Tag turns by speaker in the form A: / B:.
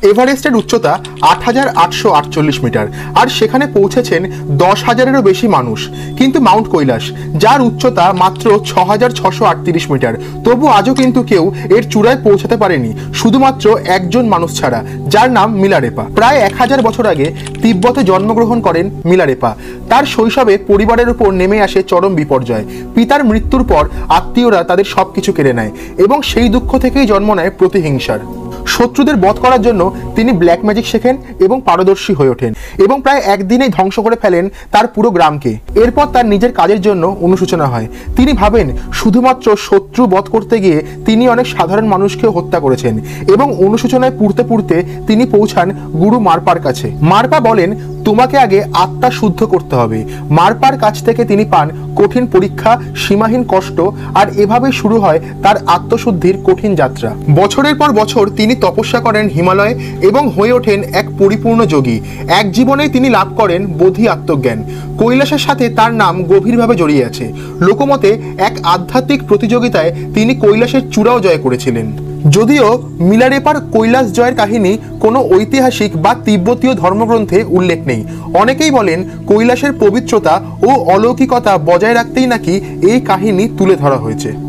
A: এভারেস্টের উচ্চতা ৮,৮৪৮ মিটার, আর সেখানে পৌঁছেছেন ১০,০০০-এরও বেশি মানুষ। কিন্তু মাউন্ট কৈলাস, যার উচ্চতা মাত্র ৬,৬৩৮ মিটার, তবু আজও কিন্তু কেউ এর চূড়ায় পৌঁছাতে পারেনি, শুধুমাত্র একজন মানুষ ছাড়া, যার নাম মিলারেপা। প্রায় ১,০০০ বছর আগে তিব্বতে জন্মগ্রহণ করেন মিলারেপা। তার শৈশবে পরিবারের উপর নেমে আসে চরম বিপর্যয়। পিতার মৃত্যুর পর আত্মীয়রা তাদের সবকিছু কেড়ে নেয় এবং সেই দুঃখ থেকেই জন্ম নেয় প্রতিহিংসার। শত্রুদের বধ করার জন্য তিনি ব্ল্যাক ম্যাজিক শেখেন এবং পারদর্শী হয়ে ওঠেন, এবং প্রায় একদিনেই ধ্বংস করে ফেলেন তার পুরো গ্রামকে। এরপর তার নিজের কাজের জন্য অনুশোচনা হয়। তিনি ভাবেন শুধুমাত্র শত্রু বধ করতে গিয়ে তিনি অনেক সাধারণ মানুষকেও হত্যা করেছেন, এবং অনুশোচনায় পুড়তে পুড়তে তিনি পৌঁছান গুরু মারপার কাছে। মারপা বলেন, তোমাকে আগে আত্মা শুদ্ধ করতে হবে। মারপার কাছ থেকে তিনি পান কঠিন পরীক্ষা, সীমাহীন কষ্ট, আর এভাবেই শুরু হয় তার আত্মশুদ্ধির কঠিন যাত্রা। বছরের পর বছর তিনি তপস্যা করেন হিমালয়ে এবং হয়ে ওঠেন এক পরিপূর্ণ যোগী। এক জীবনেই তিনি লাভ করেন বোধি আত্মজ্ঞান। কৈলাসের সাথে তার নাম গভীরভাবে জড়িয়ে আছে। লোকমতে এক আধ্যাত্মিক প্রতিযোগিতায় তিনি কৈলাসের চূড়াও জয় করেছিলেন। যদিও মিলারেপার কৈলাস জয়ের কাহিনী কোনো ঐতিহাসিক বা তিব্বতীয় ধর্মগ্রন্থে উল্লেখ নেই। অনেকেই বলেন কৈলাসের পবিত্রতা ও অলৌকিকতা বজায় রাখতেই নাকি এই কাহিনী তুলে ধরা হয়েছে।